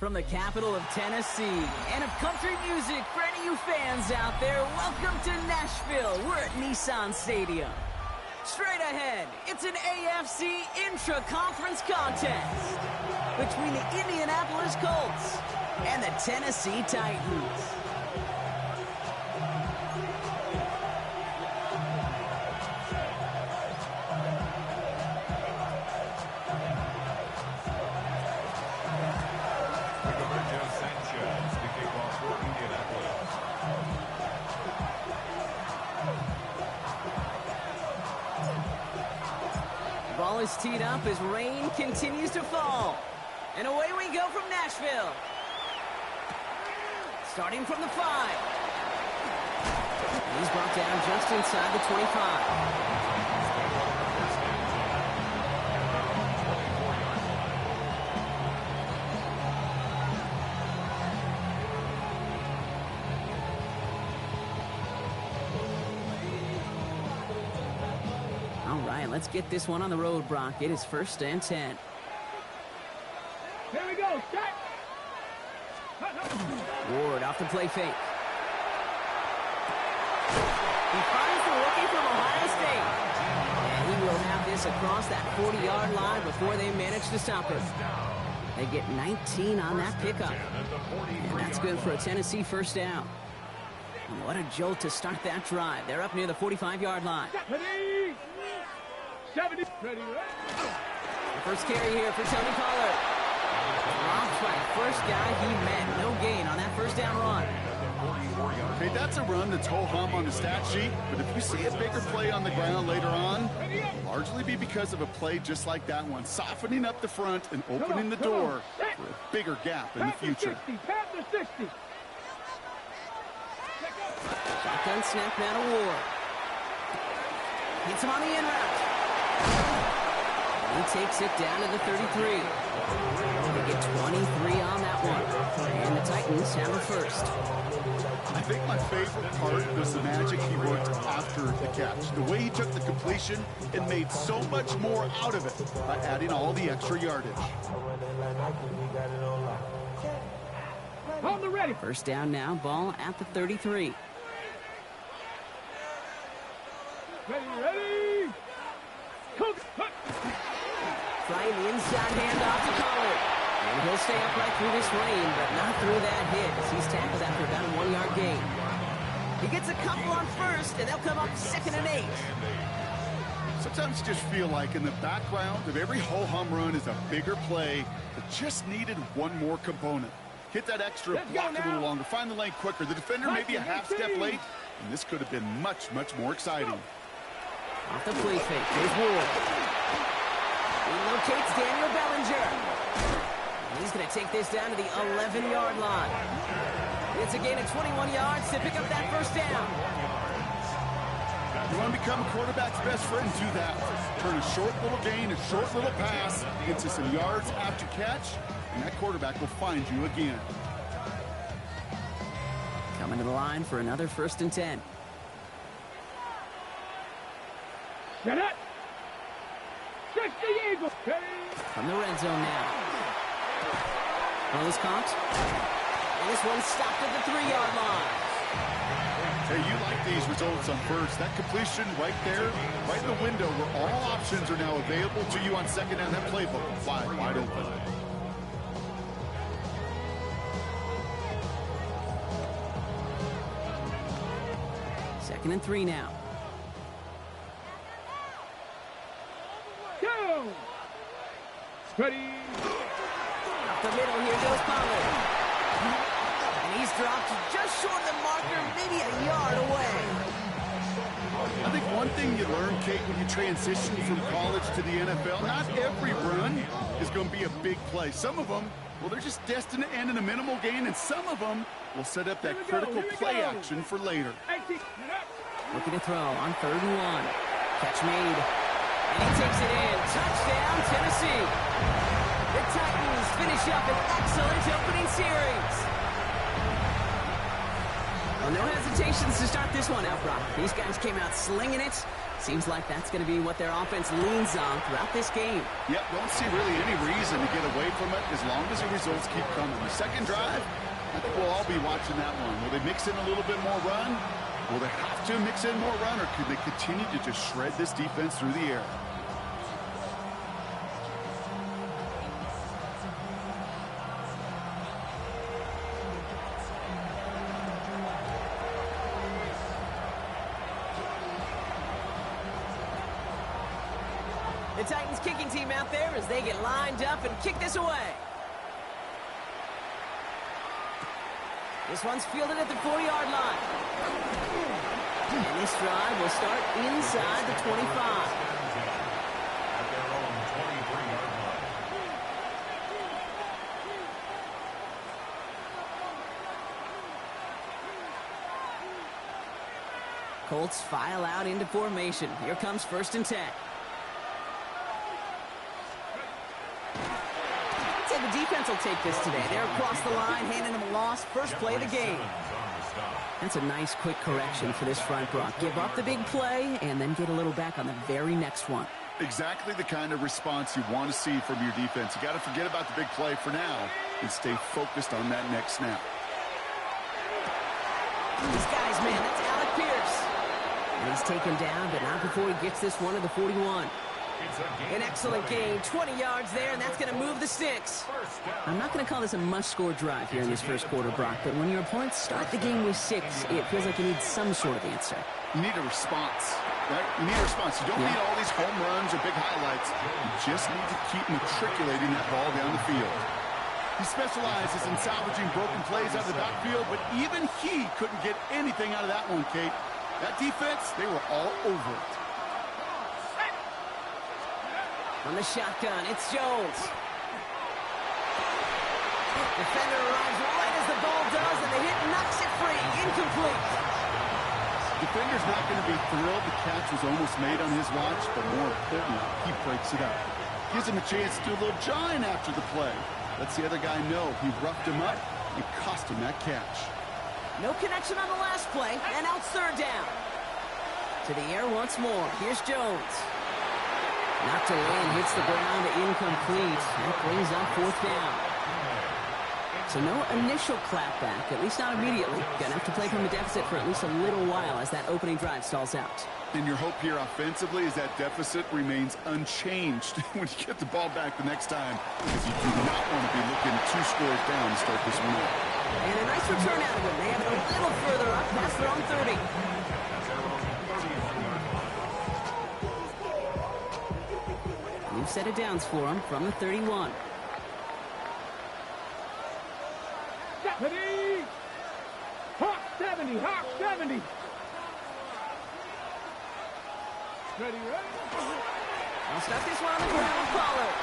from the capital of Tennessee and of country music for any of you fans out there, welcome to Nashville. We're at Nissan Stadium. Straight ahead, it's an AFC intra-conference contest between the Indianapolis Colts and the Tennessee Titans. Ball is teed up as rain continues to fall. And away we go from Nashville. Starting from the 5. He's brought down just inside the 25. Let's get this one on the road, Brock. It is 1st and 10. Here we go. Set. Ward off the play fake. He finds the rookie from Ohio State. And he will have this across that 40-yard line before they manage to stop him. They get 19 on that pickup. And that's good for a Tennessee 1st down. And what a jolt to start that drive. They're up near the 45-yard line. 70. Ready. The first carry here for Tony Pollard. Dropped by the first guy he met. No gain on that 1st down run. Okay, that's a run that's ho-hum on the stat sheet, but if you see a bigger play on the ground later on, it'll largely be because of a play just like that one, softening up the front and opening the door for a bigger gap in the future. Pass the 60. Shotgun snap now to Ward. Hits him on the in route. He takes it down to the 33. They get 23 on that one. And the Titans have a 1st. I think my favorite part was the magic he worked after the catch. The way he took the completion and made so much more out of it by adding all the extra yardage. On the ready. 1st down now, ball at the 33. Ready. Flying the inside handoff to Pollard. And he'll stay upright through this rain, but not through that hit as he's tackled after about a 1-yard gain. He gets a couple on 1st, and they'll come up 2nd and 8. Sometimes you just feel like in the background of every ho-hum run is a bigger play that just needed one more component. Hit that extra block a little longer, find the lane quicker. The defender may be a half step late, and this could have been much, much more exciting. Off the play fake, there's Ward. He locates Daniel Bellinger. He's going to take this down to the 11-yard line. It's a gain of 21 yards to pick up that 1st down. You want to become a quarterback's best friend, do that. Turn a short little gain, a short little pass into some yards after catch, and that quarterback will find you again. Coming to the line for another 1st and 10. Get it. 60 Eagles. From the red zone now. Ball is caught. And this one stopped at the 3-yard line. Hey, you like these results on 1st. That completion right there, right in the window where all options are now available to you on 2nd down. That playbook wide open. Second and 3 now. Go. Ready. Up the middle, here goes Pollard. And he's dropped just short of the marker, maybe a yard away. I think one thing you learn, Kate, when you transition from college to the NFL, not every run is going to be a big play. Some of them, well, they're just destined to end in a minimal gain, and some of them will set up that critical play action for later. Looking to throw on 3rd and 1. Catch made. And he takes it in. Touchdown, Tennessee. The Titans finish up an excellent opening series. Well, no hesitations to start this one out, Brock. These guys came out slinging it. Seems like that's going to be what their offense leans on throughout this game. Yep, don't see really any reason to get away from it as long as the results keep coming. The second drive, I think we'll all be watching that one. Will they mix in a little bit more run? Will they have to mix in more run, or could they continue to just shred this defense through the air? The Titans kicking team out there as they get lined up and kick this away. This one's fielded at the 40-yard line. And this drive will start inside the 25. Colts file out into formation. Here comes 1st and 10. The defense will take this today. They're across the line, handing them a loss. First play of the game. That's a nice quick correction for this front, Brock. Give up the big play and then get a little back on the very next one. Exactly the kind of response you want to see from your defense. You got to forget about the big play for now and stay focused on that next snap. These guys, man, that's Alec Pierce. And he's taken down, but not before he gets this one to the 41. An excellent gain, 20 yards there, and that's going to move the sticks. I'm not going to call this a must-score drive here in this first quarter, Brock, but when your opponents start the game with 6, it feels like you need some sort of answer. You need a response, right? You need a response. You don't need all these home runs or big highlights. You just need to keep matriculating that ball down the field. He specializes in salvaging broken plays out of the backfield, but even he couldn't get anything out of that one, Kate. That defense, they were all over it. On the shotgun, it's Jones. Defender arrives right as the ball does, and the hit knocks it free. Incomplete. Defender's not going to be thrilled the catch was almost made on his watch, but more importantly, he breaks it up. Gives him a chance to do a little jawing after the play. Lets the other guy know he roughed him up and cost him that catch. No connection on the last play, and out 3rd down. To the air once more. Here's Jones. Knocked away and hits the ground, incomplete. That brings up 4th down. So no initial clapback, at least not immediately. Gonna have to play from a deficit for at least a little while as that opening drive stalls out. And your hope here offensively is that deficit remains unchanged when you get the ball back the next time, because you do not want to be looking 2 scores down to start this one out. And a nice return out of him. They have it a little further up past their own 30. New set of downs for him from the 31. Hawk 70, Hawk 70. Ready? I'll start this one on the ground with Pollard.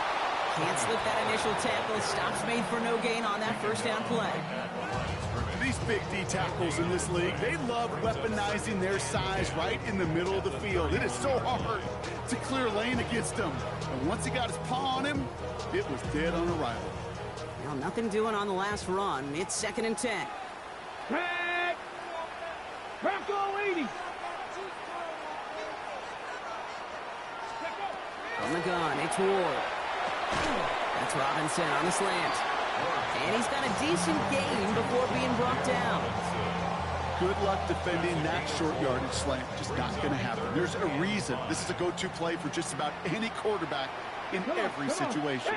Can't slip that initial tackle. Stops made for no gain on that 1st down play. These big D tackles in this league, they love weaponizing their size right in the middle of the field. It is so hard to clear lane against them. And once he got his paw on him, it was dead on arrival. Well, nothing doing on the last run. It's 2nd and 10. Back. Bronco 80. From the gun, it's Ward. That's Robinson on the slant. And he's got a decent gain before being brought down. Good luck defending that short yardage slant. Just not going to happen. There's a reason. This is a go-to play for just about any quarterback in every situation.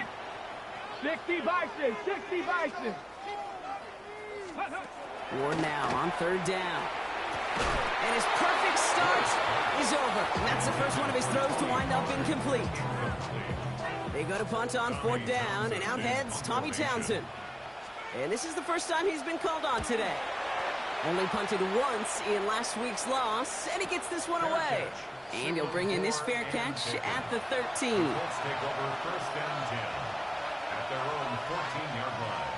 60 Bison, 60 Bison. Ward now on 3rd down. And his perfect start is over. And that's the first one of his throws to wind up incomplete. They go to punt on 4th down, and out heads Tommy Townsend. And this is the first time he's been called on today. Only punted once in last week's loss, and he gets this one away. And he'll bring in this fair catch at the 13. Let's take over 1st and 10 at their own 14-yard line.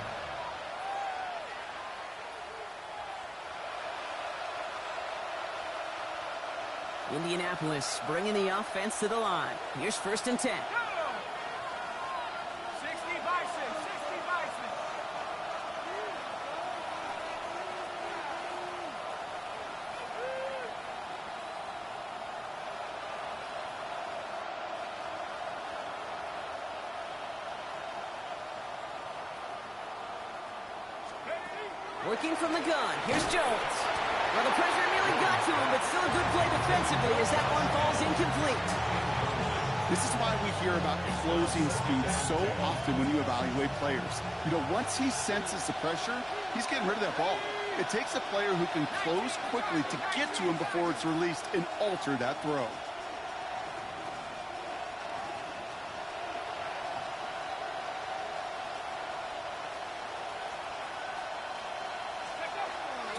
Indianapolis bringing the offense to the line. Here's 1st and 10. 60 Bison, 60 Bison. Working from the gun. Here's Jones. Well, the pressure nearly got to him, but still a good play defensively as that one falls incomplete. This is why we hear about closing speed so often when you evaluate players. You know, once he senses the pressure, he's getting rid of that ball. It takes a player who can close quickly to get to him before it's released and alter that throw.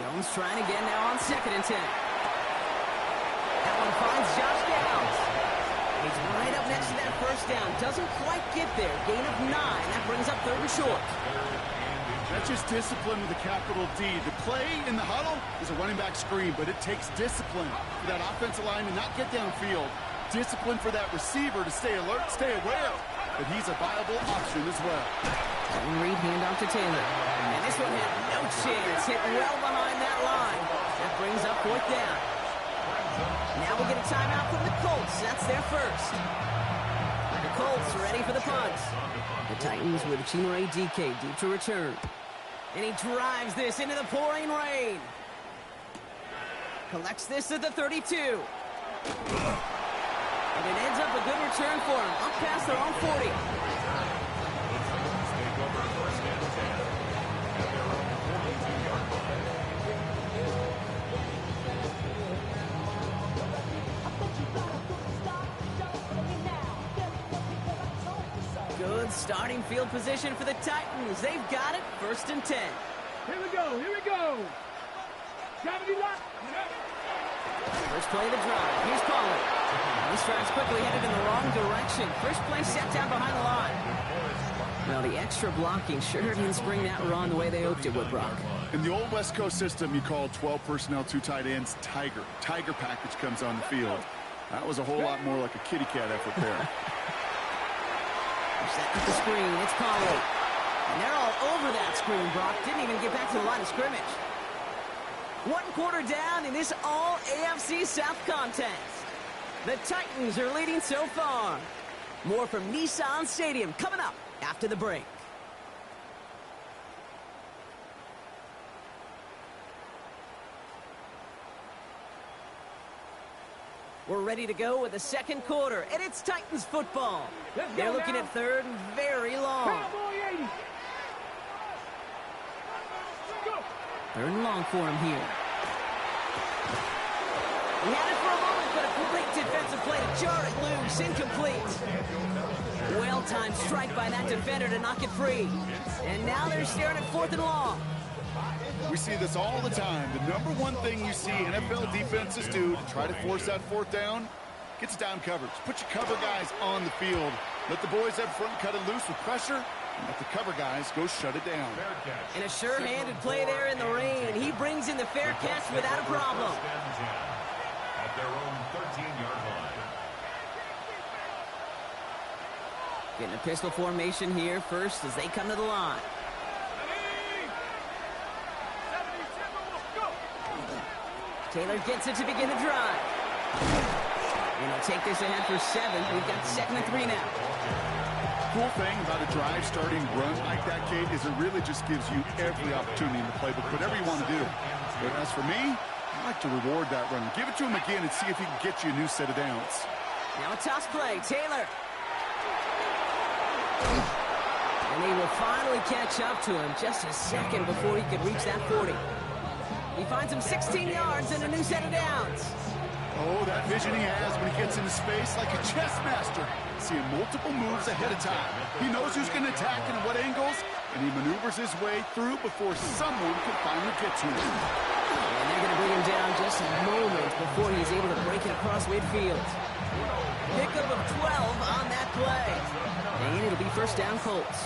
Jones trying again now on 2nd and 10. That one finds Josh Downs. He's right up next to that first down. Doesn't quite get there. Gain of 9. That brings up 3rd and short. That's just discipline with a capital D. The play in the huddle is a running back screen, but it takes discipline for that offensive line to not get downfield. Discipline for that receiver to stay alert, stay aware. But he's a viable option as well. Reed handoff to Taylor. And this one had no chance. Hit well behind that line. That brings up 4th down. Now we'll get a timeout from the Colts. That's their first. The Colts ready for the punt. The Titans with Chinore DK deep to return. And he drives this into the pouring rain. Collects this at the 32. And it ends up a good return for him. Up past their own 40. Good starting field position for the Titans. They've got it. 1st and 10. Here we go. Here we go. Gravity lock. First play of the drive. Here's Pollard. He strides quickly, headed in the wrong direction. First play set down behind the line. Well, the extra blocking sure didn't spring that run the way they hoped it would, Brock. In the old West Coast system, you called 12 personnel, 2 tight ends, Tiger. Tiger package comes on the field. That was a whole lot more like a kitty cat effort there. Set with the screen. It's Pollard. And they're all over that screen, Brock. Didn't even get back to the line of scrimmage. 1 quarter down in this all-AFC South contest. The Titans are leading so far. More from Nissan Stadium coming up after the break. We're ready to go with the 2nd quarter, and it's Titans football. They're looking at 3rd and very long. 3rd and long for him here. He had it for a moment, but a great defensive play to jar it loose. Incomplete. Well-timed strike by that defender to knock it free. And now they're staring at 4th and long. We see this all the time. The number one thing you see NFL defenses do to try to force that 4th down, gets down coverage. Put your cover guys on the field. Let the boys up front cut it loose with pressure. And let the cover guys go shut it down. And a sure-handed play there in the rain. He brings in the fair catch without a problem. At their own 13-yard line. Getting a pistol formation here first as they come to the line. Taylor gets it to begin the drive. And he'll take this ahead for 7. We've got 2nd and 3 now. Cool thing about a drive starting run like that, Kate, is it really just gives you every opportunity in the playbook, whatever you want to do. But as for me, I like to reward that run. Give it to him again and see if he can get you a new set of downs. Now a toss play. Taylor. And he will finally catch up to him just a second before he could reach that 40. He finds him 16 yards and a new set of downs. Oh, that vision he has when he gets into space like a chess master. Seeing multiple moves ahead of time. He knows who's going to attack and at what angles, and he maneuvers his way through before someone can finally get to him. And they're going to bring him down just a moment before he's able to break it across midfield. Pickup of 12 on that play. And it'll be 1st down Colts.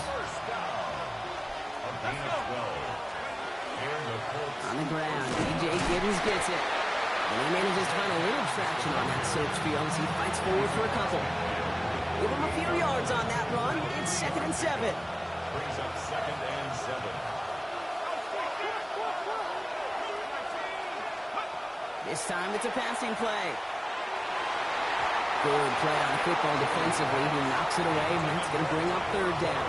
On the ground, DJ Giddens gets it. And he manages to find a little traction on that search field as he fights forward for a couple. Give him a few yards on that run. It's 2nd and 7. Brings up 2nd and 7. This time it's a passing play. Good play on the football defensively. He knocks it away, and that's going to bring up 3rd down.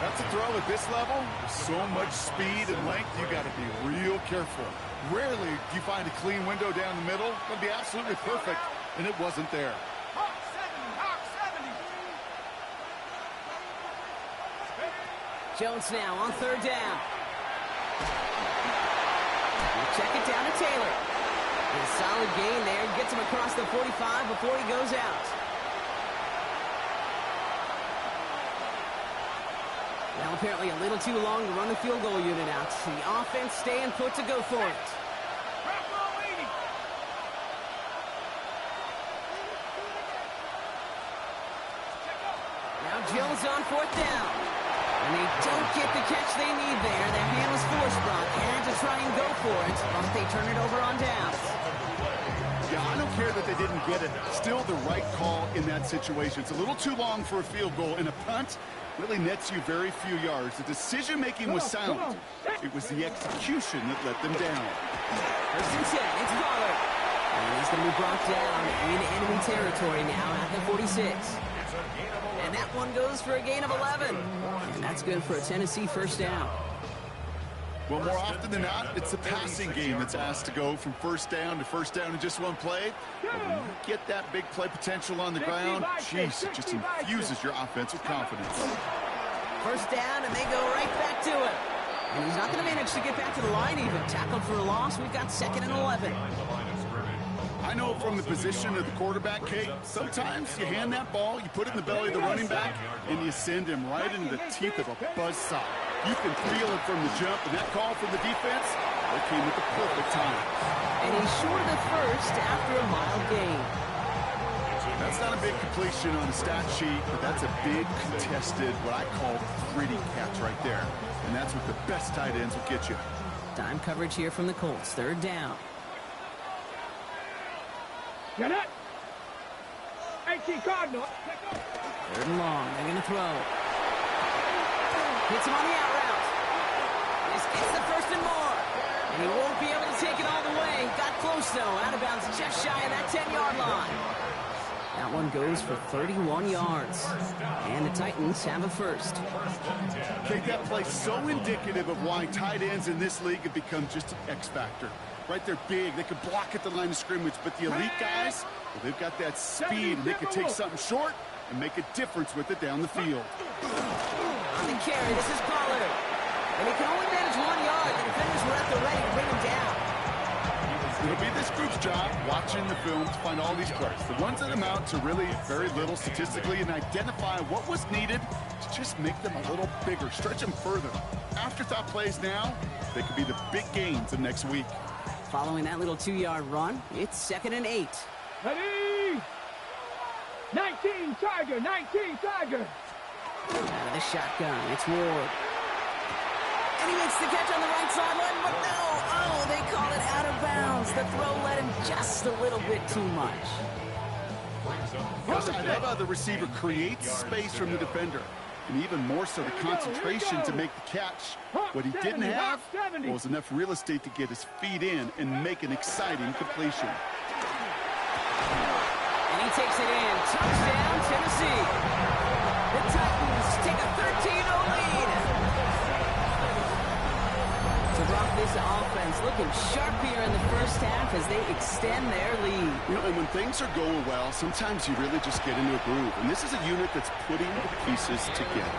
That's a throw at this level. With so much speed and length, you got to be real careful. Rarely do you find a clean window down the middle. It'll be absolutely perfect, and it wasn't there. Hawk 70. Jones now on third down. Check it down to Taylor. A solid gain there. Gets him across the 45 before he goes out. Now apparently a little too long to run the field goal unit out. The offense staying put to go for it. Now Jones on fourth down. And they don't get the catch they need there. Their hand was forced, Brock. Had to try and go for it, but they turn it over on downs. Yeah, I don't care that they didn't get it. Still the right call in that situation. It's a little too long for a field goal, and a punt really nets you very few yards. The decision-making was sound. It was the execution that let them down. First and 10, it's Pollard. And he's going to be brought down in enemy territory now at the 46. And that one goes for a gain of 11. And that's good for a Tennessee first down. Well, more often than not, it's the passing game that's asked to go from first down in just one play. But when you get that big play potential on the ground, geez, it just infuses your offense with confidence. First down, and they go right back to it. And he's not going to manage to get back to the line even. Tackled for a loss. We've got 2nd and 11. I know from the position of the quarterback, Kate, sometimes you hand that ball, you put it in the belly of the running back, and you send him right into the teeth of a buzzsaw. You can feel it from the jump, and that call from the defense, it came at the perfect time. And he's short of the first after a mild gain. That's not a big completion on the stat sheet, but that's a big contested, what I call gritty catch right there. And that's what the best tight ends will get you. Dime coverage here from the Colts. Third down. Get it. 18 Cardinal. Third and long. They're going to throw. Hits him on the out route. This gets the first and more. And he won't be able to take it all the way. Got close, though. Out of bounds just shy of that 10-yard line. That one goes for 31 yards. And the Titans have a first. Okay, that play so indicative of why tight ends in this league have become just an X factor. Right, they're big. They can block at the line of scrimmage. But the elite guys, well, they've got that speed, and they can take something short and make a difference with it down the field. On the carry, this is Pollard. And he can only manage 1 yard. The defenders were at the ready to bring him down. It'll be this group's job, watching the film, to find all these plays. The ones that amount to really very little statistically, and identify what was needed to just make them a little bigger, stretch them further. Afterthought plays now, they could be the big gains of next week. Following that little 2-yard run, it's 2nd and 8. Ready. 19 Tiger. Out of the shotgun, it's Ward. And he makes the catch on the right sideline, but no! Oh, they call it out of bounds. The throw led him just a little bit too much. Plus, I love how the receiver creates space from the defender. And even more so, the concentration to make the catch. What he didn't have was enough real estate to get his feet in and make an exciting completion. And he takes it in. Touchdown, Tennessee. The Titans take a 13-0 lead. So, Brock, this offense looking sharp here in the first half as they extend their lead. You know, and when things are going well, sometimes you really just get into a groove. And this is a unit that's putting the pieces together.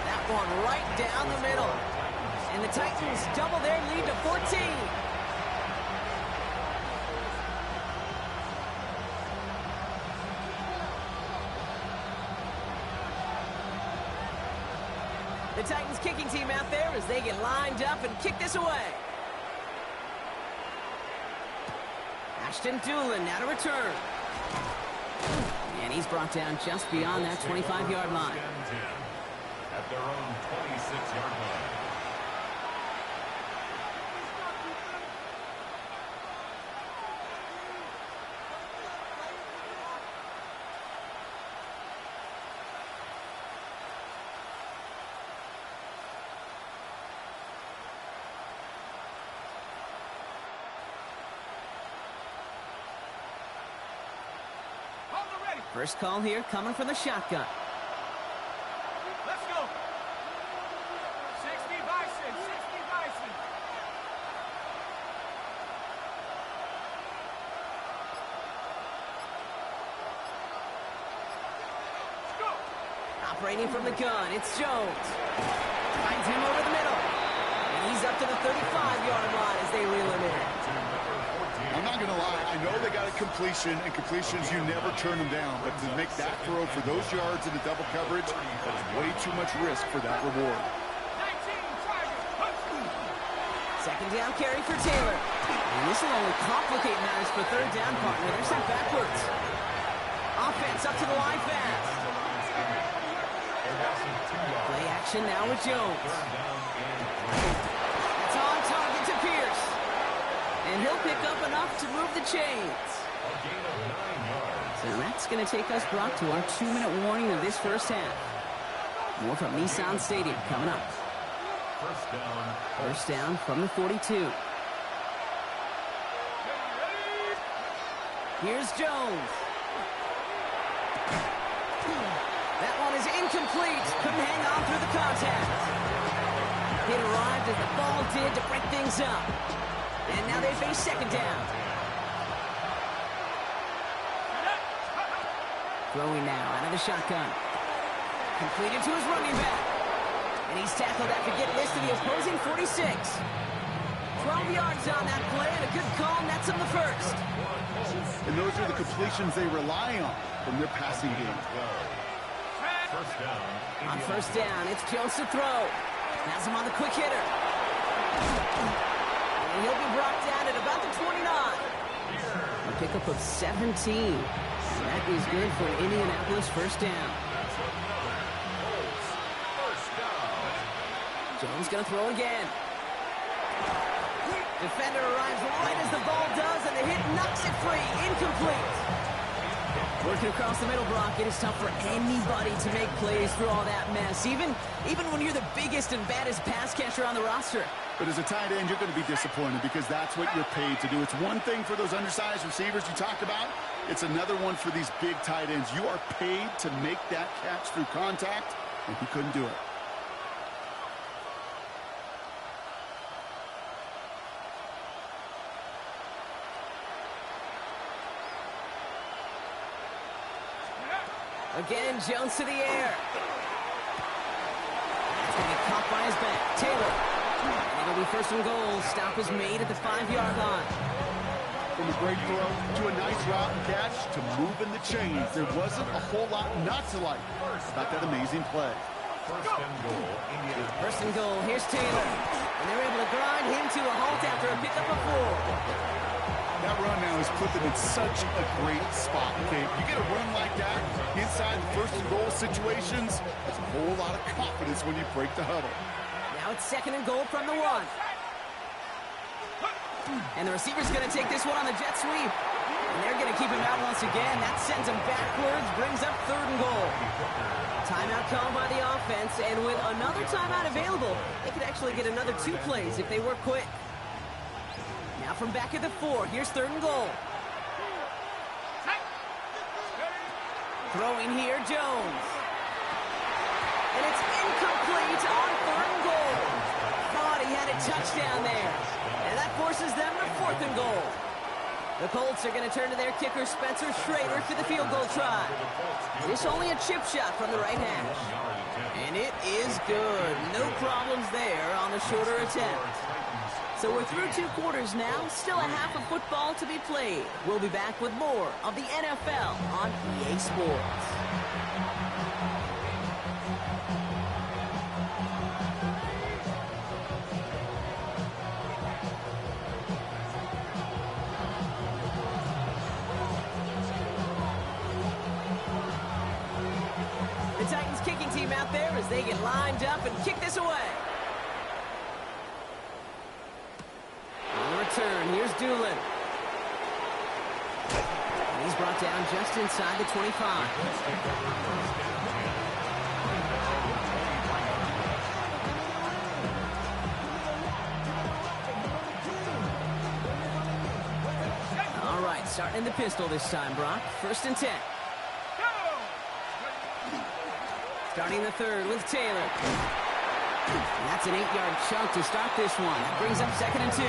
That one right down the middle. And the Titans double their lead to 14. The Titans kicking team out there as they get lined up and kick this away. Ashton Doolin now to return. And he's brought down just beyond that 25-yard line. At their own 26-yard line. First call here coming from the shotgun. Let's go. Separating from the gun, it's Jones. Finds him over the middle. And he's up to the 35-yard line as they reel him in. I'm not going to lie. I know they got a completion, and completions, you never turn them down. But to make that throw for those yards in the double coverage, that's way too much risk for that reward. Second down carry for Taylor. And this will only complicate matters for third down, partner. They're sent backwards. Offense up to the line fast. Play action now with Jones. It's on target to Pierce. And he'll pick up enough to move the chains. So that's going to take us, Brock, to our 2-minute warning of this first half. More from Nissan Stadium coming up. First down from the 42. Here's Jones. That one is incomplete. Couldn't hang on through the contact. It arrived as the ball did to break things up. And now they face second down. Throwing now out of the shotgun. Completed to his running back. And he's tackled after getting this to the opposing 46. 12 yards on that play, and a good call nets him the first. And those are the completions they rely on from their passing game. On first down, it's Jones to throw. Has him on the quick hitter. And he'll be brought down at about the 29. A pickup of 17. And that is good for an Indianapolis first down. Jones going to throw again. Defender arrives right as the ball does, and the hit knocks it free. Incomplete. Working across the middle, Brock, it is tough for anybody to make plays through all that mess, even when you're the biggest and baddest pass catcher on the roster. But as a tight end, you're going to be disappointed because that's what you're paid to do. It's one thing for those undersized receivers you talked about. It's another one for these big tight ends. You are paid to make that catch through contact, and he couldn't do it. Again, Jones to the air. It's going to be caught by his back. Taylor. And it'll be first and goal. Stop is made at the 5-yard line. From a great throw to a nice route and catch to moving the chains. There wasn't a whole lot not to like about that amazing play. First and goal. Here's Taylor. And they're able to grind him to a halt after a pickup of 4. That run now has put them in such a great spot. Okay, you get a run like that inside the first and goal situations, there's a whole lot of confidence when you break the huddle. Now it's second and goal from the 1. And the receiver's going to take this one on the jet sweep. And they're going to keep him out once again. That sends him backwards, brings up third and goal. Timeout called by the offense, and with another timeout available, they could actually get another 2 plays if they work quick. Now from back at the 4, here's third and goal. Throwing here, Jones. And it's incomplete on third and goal. Thought he had a touchdown there. And that forces them to fourth and goal. The Colts are going to turn to their kicker, Spencer Schrader, for the field goal try. This only a chip shot from the right hash. And it is good. No problems there on the shorter attempt. So we're through 2 quarters now. Still a half of football to be played. We'll be back with more of the NFL on EA Sports. The Titans kicking team out there as they get lined up and kick this away. Return. Here's Doolin. And he's brought down just inside the 25. All right, starting in the pistol this time, Brock. First and 10. Starting the third with Taylor. And that's an 8-yard chunk to start this one. That brings up second and 2.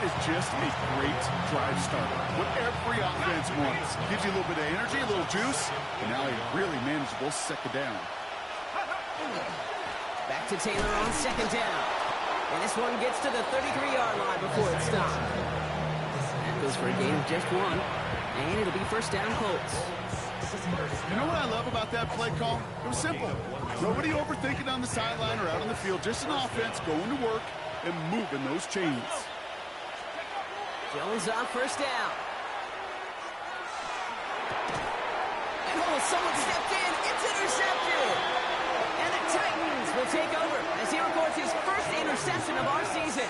is just a great drive starter. What every offense wants. Gives you a little bit of energy, a little juice, and now a really manageable second down. Back to Taylor on second down. And this one gets to the 33-yard line before it stops. That goes for a gain of just one. And it'll be first down Colts. You know what I love about that play call? It was simple. Nobody overthinking on the sideline or out on the field. Just an offense going to work and moving those chains. Jones on first down. And someone stepped in. It's intercepted. And the Titans will take over as he records his first interception of our season.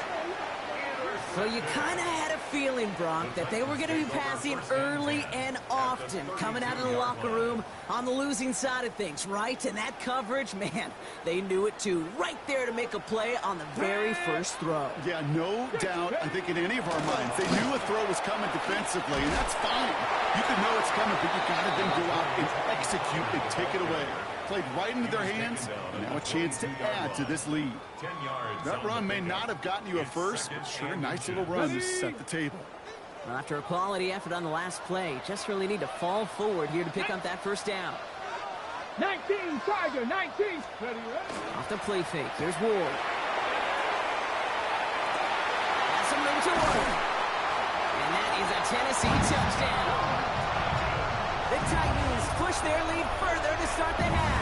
So you kind of had a feeling, Brock, that they were going to be passing early and often, coming out of the locker room on the losing side of things, right? And that coverage, man, they knew it too. Right there to make a play on the very first throw. Yeah, no doubt. I think in any of our minds, they knew a throw was coming defensively, and that's fine. You can know it's coming, but you got to then go out and execute and take it away. Played right into their hands, and now a chance to add to this lead. That run may not have gotten you a first, but sure, a nice little run to set the table. Well, after a quality effort on the last play, just really need to fall forward here to pick up that first down. 19, Tiger, 19. Ready. Off the play fake, here's Ward. Has some room to work. And that is a Tennessee touchdown. The Titans push their lead further to start the half.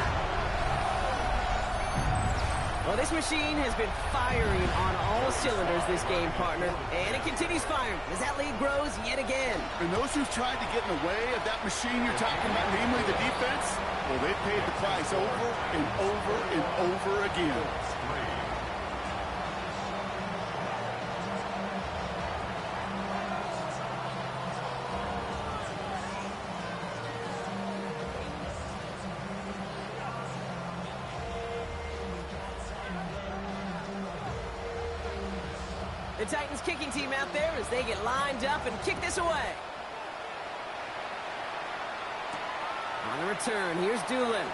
Well, this machine has been firing on all cylinders this game, partner. And it continues firing as that lead grows yet again. And those who've tried to get in the way of that machine you're talking about, namely the defense, well, they've paid the price over and over and over again. The Titans kicking team out there as they get lined up and kick this away. On the return, here's Doolin.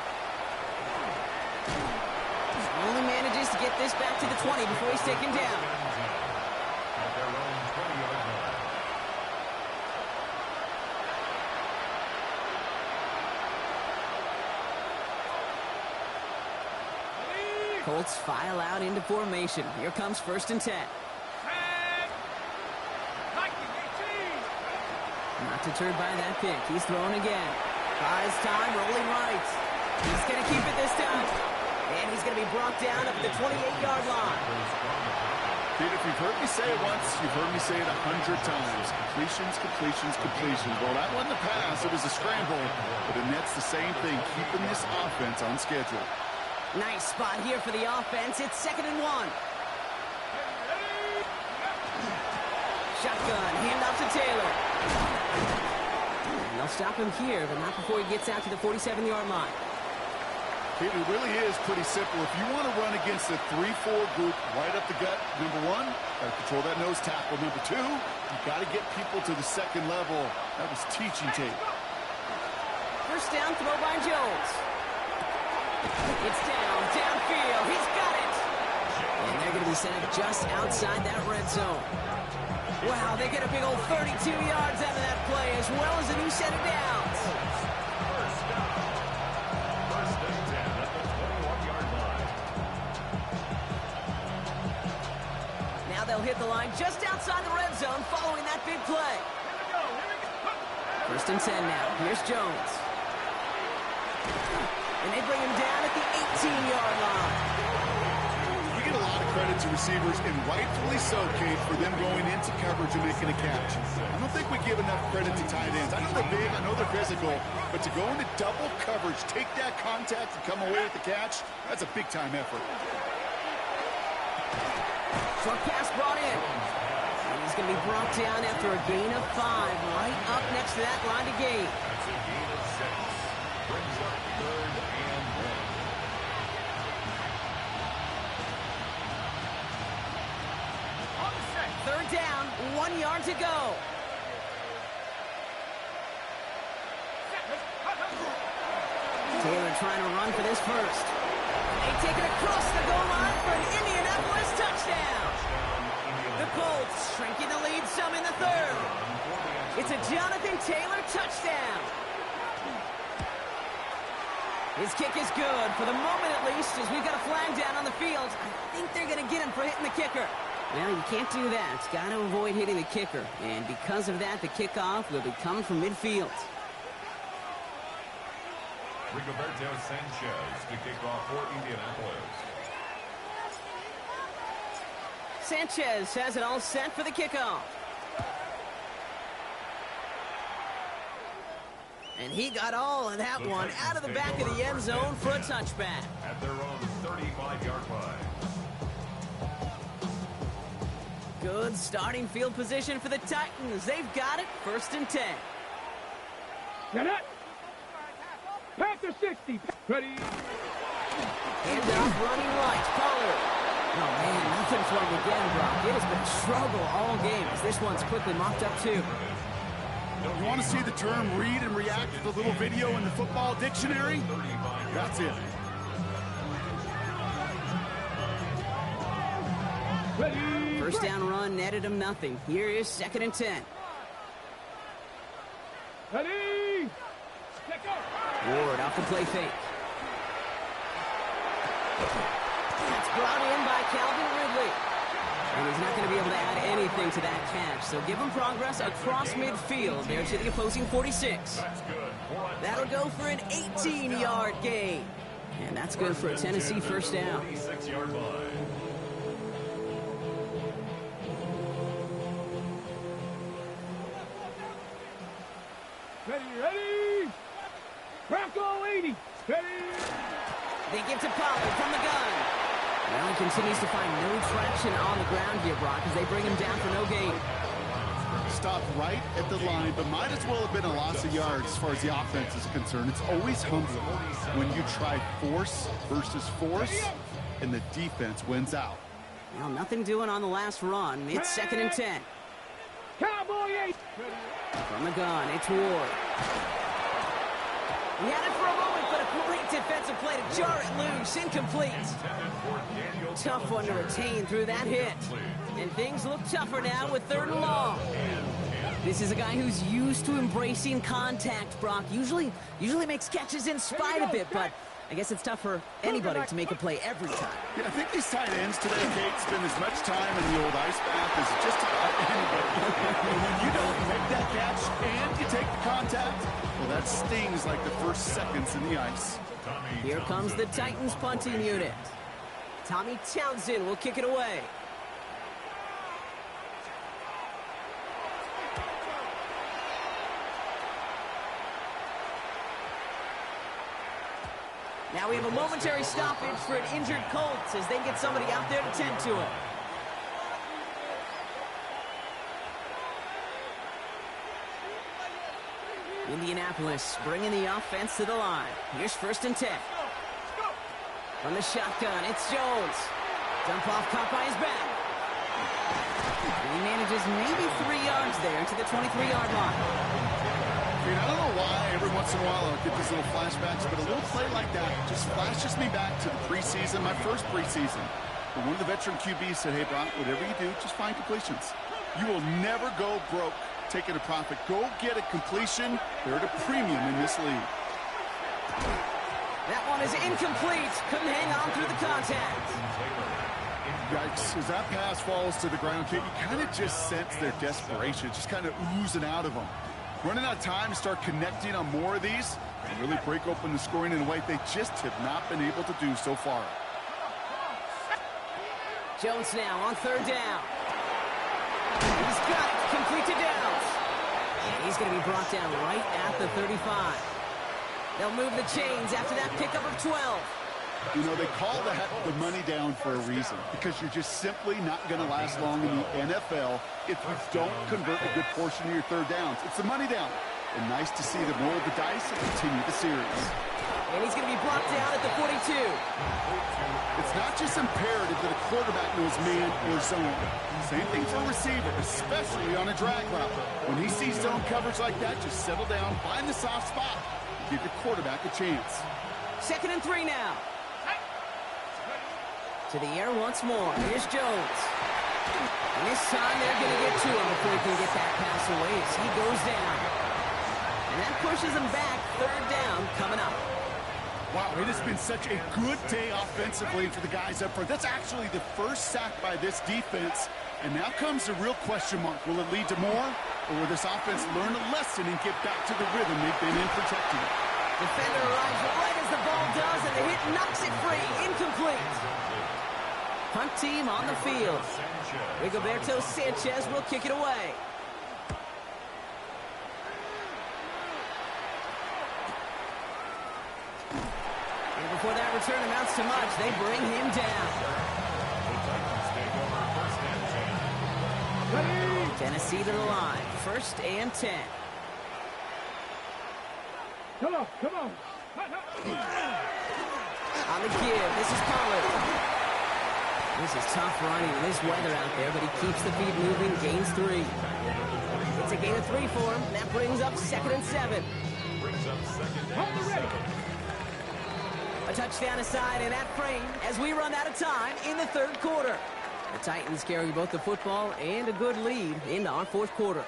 Only manages to get this back to the 20 before he's taken down. At their own 20-yard line. Colts file out into formation. Here comes first and 10. Not deterred by that pick. He's thrown again. Buys time, rolling right. He's going to keep it this time. And he's going to be brought down up at the 28-yard line. Dude, if you've heard me say it once, you've heard me say it 100 times. Completions, completions, completions. Well, that wasn't a pass. It was a scramble. But the Nets, the same thing, keeping this offense on schedule. Nice spot here for the offense. It's 2nd and 1. Shotgun, handoff to Taylor. And they'll stop him here, but not before he gets out to the 47-yard line. It really is pretty simple. If you want to run against a 3-4 group right up the gut, number one, got to control that nose tackle. Number two, you got to get people to the second level. That was teaching tape. First down throw by Jones. It's downfield. He's got it. And they're going to be sent just outside that red zone. Wow, they get a big old 32 yards out of that play, as well as a new set of downs. First and 10 at the 21-yard line. Now they'll hit the line just outside the red zone following that big play. First and 10 now. Here's Jones. And they bring him down at the 18-yard line. We get a lot of credit to receivers, and rightfully so, Kate, for them going into coverage and making a catch. I don't think we give enough credit to tight ends. I know they're big, I know they're physical, but to go into double coverage, take that contact, and come away with the catch, that's a big-time effort. Short pass brought in. And he's going to be brought down after a gain of 5, right up next to that line to gain. That's a gain of 6. Brings up 3rd and 1. Third down, 1 yard to go. Taylor trying to run for this first. They take it across the goal line for an Indianapolis touchdown. The Colts, shrinking the lead some in the third. It's a Jonathan Taylor touchdown. His kick is good, for the moment at least, as we've got a flag down on the field. I think they're going to get him for hitting the kicker. Well, you can't do that. Got to avoid hitting the kicker. And because of that, the kickoff will be coming from midfield. Rigoberto Sanchez to kick off for Indianapolis. Sanchez has it all set for the kickoff. And he got all of that one out of the back of the end zone for a touchback. At their own 35-yard line. Good starting field position for the Titans. They've got it, 1st and 10. Get it. Panther 60. Ready. Handoff running right. Pollard. Oh, man, nothing for him again, Brock. It has been a struggle all game as this one's quickly mopped up, too. You want to see the term read and react to the little video in the football dictionary? That's it. Ready. First down run netted him nothing. Here is 2nd and 10. Ready. Let go. Ward off the play fake. That's brought in by Calvin Ridley. And he's not going to be able to add anything to that catch. So give him progress across midfield there to the opposing 46. That'll go for an 18-yard gain. And that's good for a Tennessee first down. 46-yard line. Ready. Bronco 80. Ready. They give to Pollard from the gun. Well, he continues to find no traction on the ground here, Brock, as they bring him down for no gain. Stopped right at the line, but might as well have been a loss of yards as far as the offense is concerned. It's always humbling when you try force versus force, and the defense wins out. Well, nothing doing on the last run. It's 2nd and 10. Cowboy 8. From the gun, it's Ward. He had it for a moment, but a great defensive play to jar it loose. Incomplete. Tough one to retain through that hit. And things look tougher now with 3rd and long. This is a guy who's used to embracing contact, Brock. Usually makes catches in spite of it, but I guess it's tough for anybody to make a play every time. Yeah, I think these tight ends today, Kate, spend as much time in the old ice bath as just about anybody. And when you don't make that catch and you take the contact, well, that stings like the first seconds in the ice. Here comes the Titans punting unit. Tommy Townsend will kick it away. Now we have a momentary stoppage for an injured Colts as they get somebody out there to tend to him. Indianapolis bringing the offense to the line. Here's 1st and 10. From the shotgun, it's Jones. Dump off, caught by his back. And he manages maybe 3 yards there to the 23-yard line. I don't know why every once in a while I'll get these little flashbacks, but a little play like that just flashes me back to the preseason, my first preseason. And one of the veteran QBs said, hey, Brock, whatever you do, just find completions. You will never go broke taking a profit. Go get a completion. They're at a premium in this league. That one is incomplete. Couldn't hang on through the contact. Yikes. As that pass falls to the ground, Kate, you kind of just sense their desperation, just kind of oozing out of them. Running out of time to start connecting on more of these and really break open the scoring in a way they just have not been able to do so far. Jones now on 3rd down. He's got it. Complete to Downs. And he's going to be brought down right at the 35. They'll move the chains after that pickup of 12. You know, they call that the money down for a reason, because you're just simply not going to last long in the NFL if you don't convert a good portion of your 3rd downs. It's the money down. And nice to see them roll the dice and continue the series. And he's going to be brought down at the 42. It's not just imperative that a quarterback knows man or zone. Same thing for a receiver, especially on a drag route. When he sees zone coverage like that, just settle down, find the soft spot, give your quarterback a chance. 2nd and 3 now. To the air once more. Here's Jones. And this time they're going to get to him before he can get that pass away as he goes down. And that pushes him back. Third down coming up. Wow, it has been such a good day offensively for the guys up front. That's actually the first sack by this defense. And now comes the real question mark. Will it lead to more? Or will this offense learn a lesson and get back to the rhythm they've been in protecting? Defender arrives right as the ball does, and the hit knocks it free. Incomplete. Punt team on the field. Rigoberto Sanchez will kick it away. And before that return amounts to much, they bring him down. Tennessee to the line. 1st and 10. Come on, come on. On the give, this is Pollard. This is tough running in this weather out there, but he keeps the feet moving, gains 3. It's a gain of 3 for him, and that brings up 2nd and 7. A touchdown aside in that frame as we run out of time in the 3rd quarter. The Titans carry both the football and a good lead into our 4th quarter.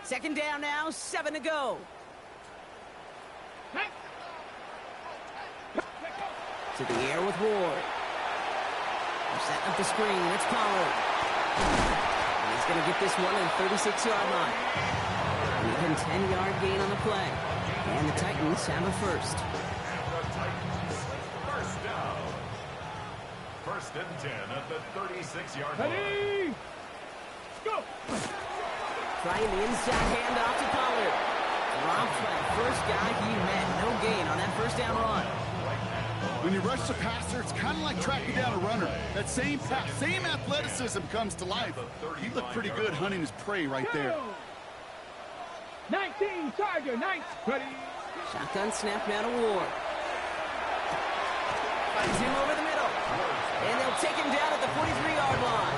Second down now, 7 to go. To the air with Ward. They're setting up the screen. It's Pollard. And he's going to get this one on the 36-yard line. An even 10-yard gain on the play. And the Titans have a first. First down. 1st and 10 at the 36-yard line. Ready? Go! Trying the inside handoff to Pollard. Dropped by the first guy he met. No gain on that 1st down run. When you rush the passer, it's kind of like tracking down a runner. That same pass, same athleticism comes to life. He looked pretty good hunting his prey right there. 19, Tiger, 9. Ready? Shotgun snap now to Ward. Finds him over the middle. And they'll take him down at the 43-yard line.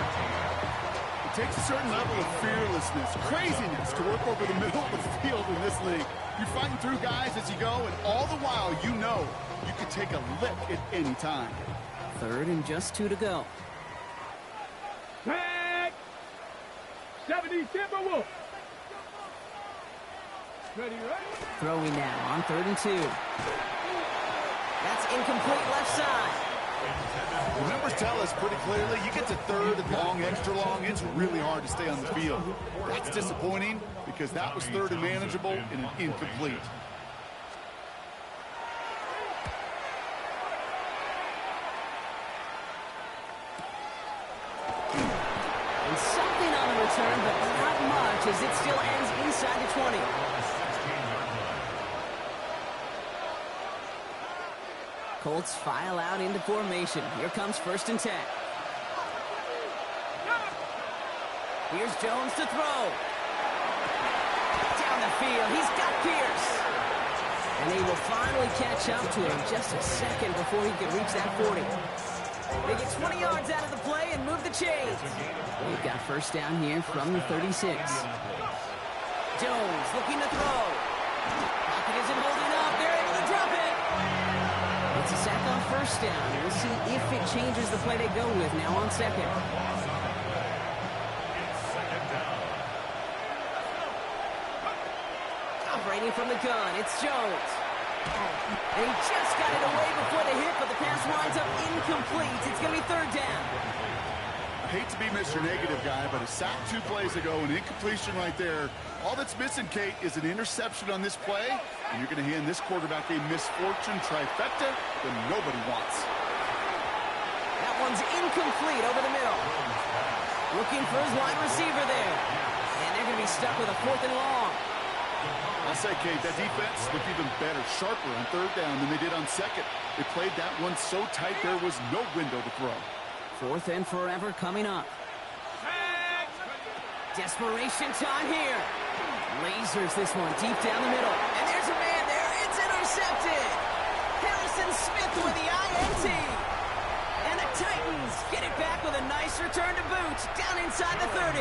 It takes a certain level of fearlessness, craziness to work over the middle of the field in this league. You're fighting through guys as you go, and all the while you know you can take a lick at any time. 3rd and just 2 to go. Back! 70 Timberwolves. Ready, right? Throwing now on 3rd and 2. That's incomplete left side. The numbers tell us pretty clearly, you get to 3rd and long, extra long, it's really hard to stay on the field. That's disappointing because that was 3rd and manageable and an incomplete. And something on the return, but not much as it still ends inside the 20. Colts file out into formation. Here comes 1st and 10. Here's Jones to throw. Down the field. He's got Pierce. And they will finally catch up to him just a second before he can reach that 40. They get 20 yards out of the play and move the chains. They've got 1st down here from the 36. Jones looking to throw. Pocket isn't holding up. They're able to drop it. It's a sack on 1st down. We'll see if it changes the play they go with now on 2nd. Operating from the gun, it's Jones. And he just got it away before the hit, but the pass winds up incomplete. It's going to be 3rd down. I hate to be Mr. Negative guy, but a sack 2 plays ago, an incompletion right there. All that's missing, Kate, is an interception on this play, and you're going to hand this quarterback a misfortune trifecta that nobody wants. That one's incomplete over the middle. Looking for his wide receiver there. And they're going to be stuck with a 4th and long. I'll say, Kate, that defense looked even better, sharper on 3rd down than they did on 2nd. They played that one so tight there was no window to throw. 4th and forever coming up. Desperation time here. Lasers this one deep down the middle. And there's a man there. It's intercepted. Harrison Smith with the INT. And the Titans get it back with a nice return to boot down inside the 30.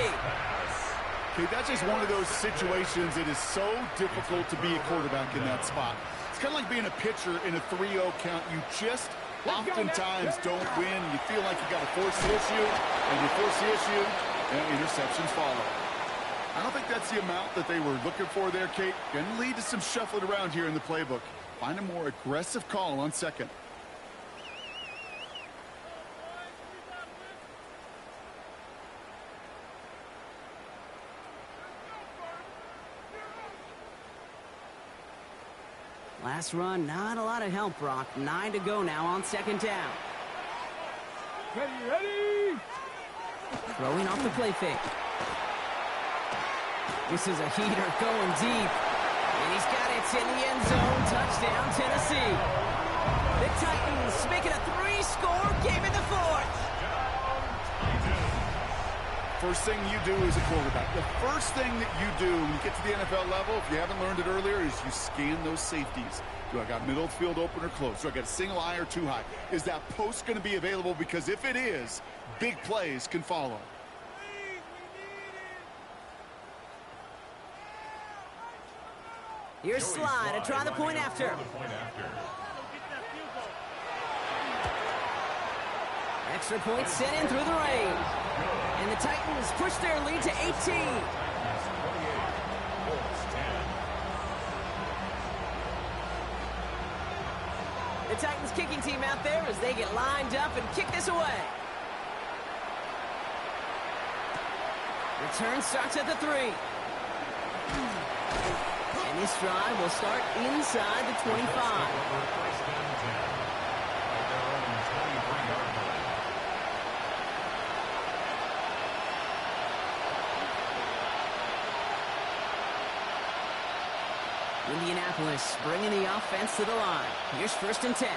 Okay, that's just one of those situations. It is so difficult to be a quarterback in that spot. It's kind of like being a pitcher in a 3-0 count. You just oftentimes don't win. You feel like you got to force the issue, and you force the issue, and interceptions follow. I don't think that's the amount that they were looking for there, Kate. Going to lead to some shuffling around here in the playbook. Find a more aggressive call on second. Last run, not a lot of help, Brock. 9 to go now on second down. Ready! Throwing off the play fake. This is a heater going deep. And he's got it in the end zone. Touchdown, Tennessee. The Titans make it a 3-score game in the fourth. First thing you do as a quarterback, the first thing that you do when you get to the NFL level, if you haven't learned it earlier, is you scan those safeties. Do I got middle of the field open or close? Do I got a single high or two high? Is that post going to be available? Because if it is, big plays can follow. Here's Slide to try the point after. Extra point sent in through the rain. And the Titans push their lead to 18. The Titans kicking team out there as they get lined up and kick this away. Return starts at the 3. And this drive will start inside the 25. Indianapolis bringing the offense to the line. Here's 1st and 10.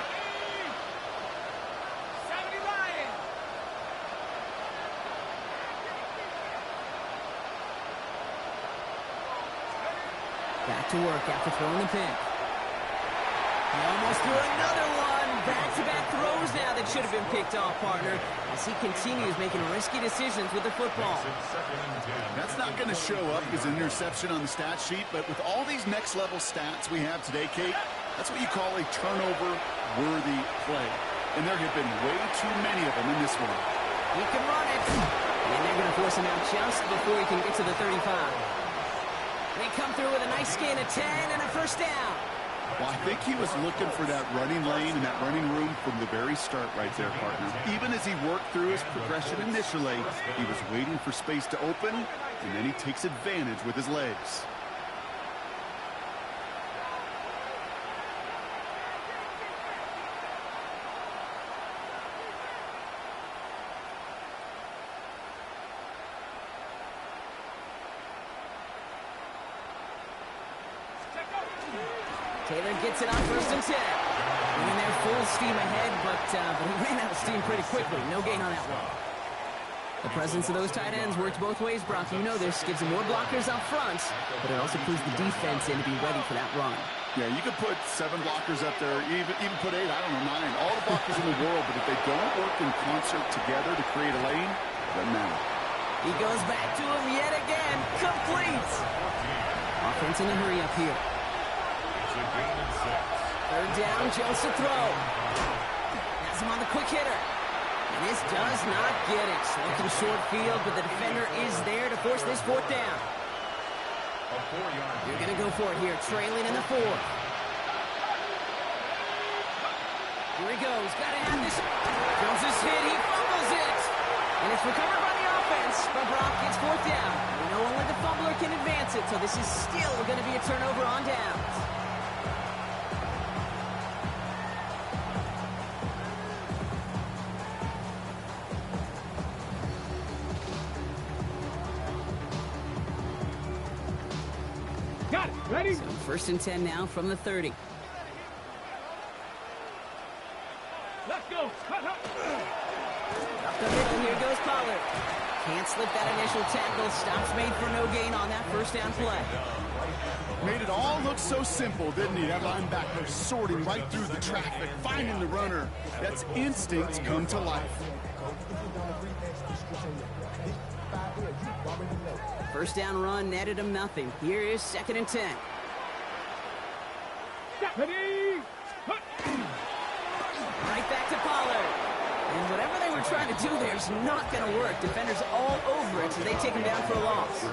Back to work after throwing the pick. He almost threw another one. Back-to-back throws now that should have been picked off, partner, as he continues making risky decisions with the football. That's not going to show up as an interception on the stat sheet, but with all these next-level stats we have today, Kate, that's what you call a turnover-worthy play. And there have been way too many of them in this one. He can run it. And they're going to force him out just before he can get to the 35. They come through with a nice gain of 10 and a 1st down. Well, I think he was looking for that running lane and that running room from the very start right there, partner. Even as he worked through his progression initially, he was waiting for space to open, and then he takes advantage with his legs. Taylor gets it on 1st and 10. And they're full steam ahead, but he ran out of steam pretty quickly. No gain on that one. The presence of those tight ends works both ways, Brock. You know this. Gives them more blockers up front, but it also clues the defense in to be ready for that run. Yeah, you could put 7 blockers up there, even put 8, I don't know, 9. All the blockers in the world, but if they don't work in concert together to create a lane, it doesn't matter. He goes back to him yet again. Complete. Offense in a hurry up here. 3rd down, Jones to throw. Has him on the quick hitter. And this does not get it. Looking short field, but the defender is there to force this 4th down. You're going to go for it here, trailing in the 4th. Here he goes. Got to have this. Jones is hit. He fumbles it. And it's recovered by the offense, but Brock gets 4th down. We know only the fumbler can advance it, so this is still going to be a turnover on downs. Got it. Ready? So 1st and 10 now from the 30. Let's go. Up the middle, here goes Pollard. Can't slip that initial tackle. Stops made for no gain on that 1st down play. Made it all look so simple, didn't he? That linebacker sorting right through the traffic, finding the runner. That's instinct come to life. First down run netted him nothing. Here is 2nd and 10. Ready? Right back to Pollard. And whatever they were trying to do there is not going to work. Defenders all over it, so they take him down for a loss.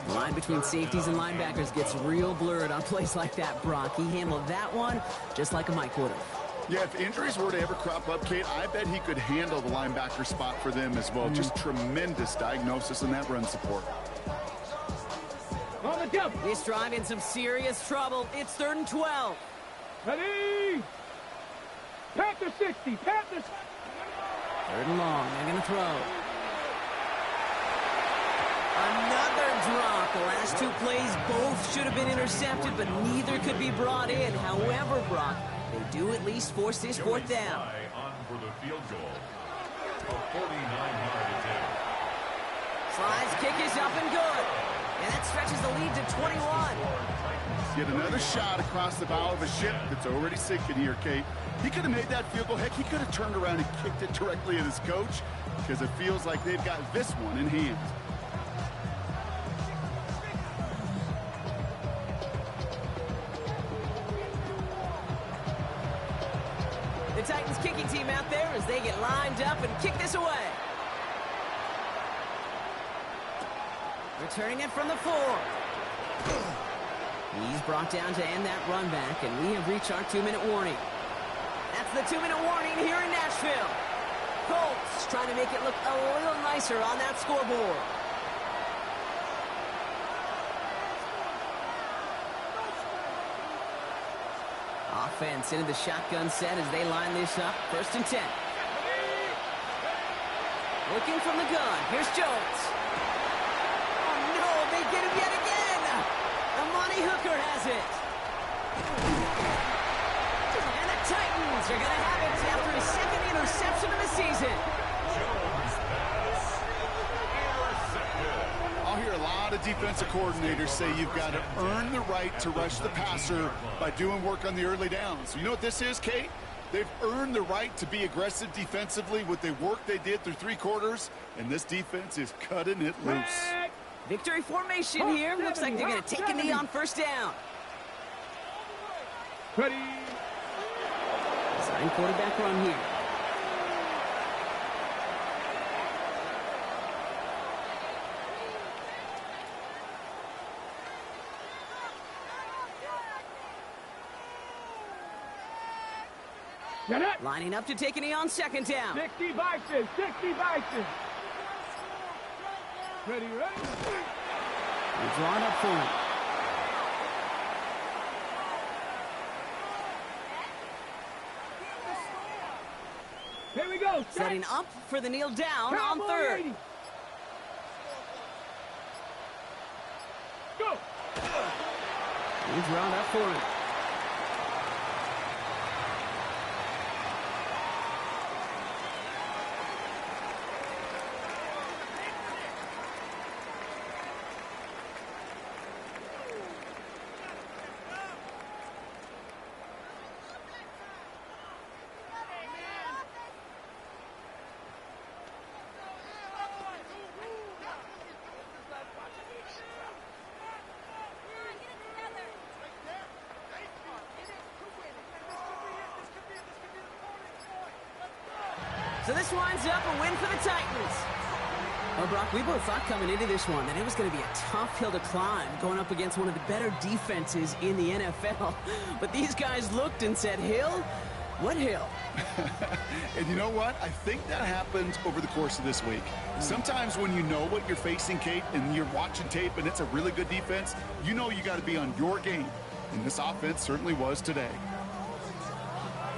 The line between safeties and linebackers gets real blurred on plays like that, Brock. He handled that one just like a Mike would have. Yeah, if injuries were to ever crop up, Kate, I bet he could handle the linebacker spot for them as well. Just tremendous diagnosis in that run support. On the jump. This drive in some serious trouble. It's 3rd and 12. Ready? Panther 60. Panther. 3rd and long. They're going to throw. Another drop. The last 2 plays both should have been intercepted, but neither could be brought in. However, Brock, they do at least force this 4th down. On for the field goal. A 49-yard attempt. Slides kick is up and good. And that stretches the lead to 21. Get another shot across the bow of a ship that's already sinking here, Kate. He could have made that field goal. Heck, he could have turned around and kicked it directly at his coach because it feels like they've got this one in hand. The Titans kicking team out there as they get lined up and kick this away. Returning it from the 4. He's brought down to end that run back, and we have reached our 2-minute warning. That's the 2-minute warning here in Nashville. Colts trying to make it look a little nicer on that scoreboard. Offense into the shotgun set as they line this up. 1st and 10. Looking from the gun. Here's Jones. Oh, no, they get him yet again. Amani Hooker has it. And the Titans are going to have it after his 2nd interception of the season. I'll hear a lot of defensive coordinators say you've got to earn the right to rush the passer by doing work on the early downs. You know what this is, Kate? They've earned the right to be aggressive defensively with the work they did through 3 quarters, and this defense is cutting it loose. Victory formation here. Looks like they're going to take a knee on 1st down. Ready? Design quarterback run here. Get it. Lining up to take a knee on 2nd down. 60 Bison. 60 Bison. Ready, ready? He's drawn up for it. Here we go. Setting up for the kneel down on 3rd. 80. Go. He's drawn up for it. So this winds up a win for the Titans. Well, Brock, we both thought coming into this one that it was going to be a tough hill to climb going up against one of the better defenses in the NFL. But these guys looked and said, hill? What hill? And you know what? I think that happens over the course of this week. Sometimes when you know what you're facing, Kate, and you're watching tape and it's a really good defense, you know you got to be on your game. And this offense certainly was today.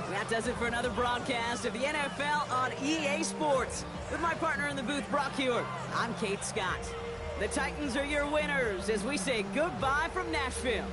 That does it for another broadcast of the NFL on EA Sports. With my partner in the booth, Brock Hewitt, I'm Kate Scott. The Titans are your winners as we say goodbye from Nashville.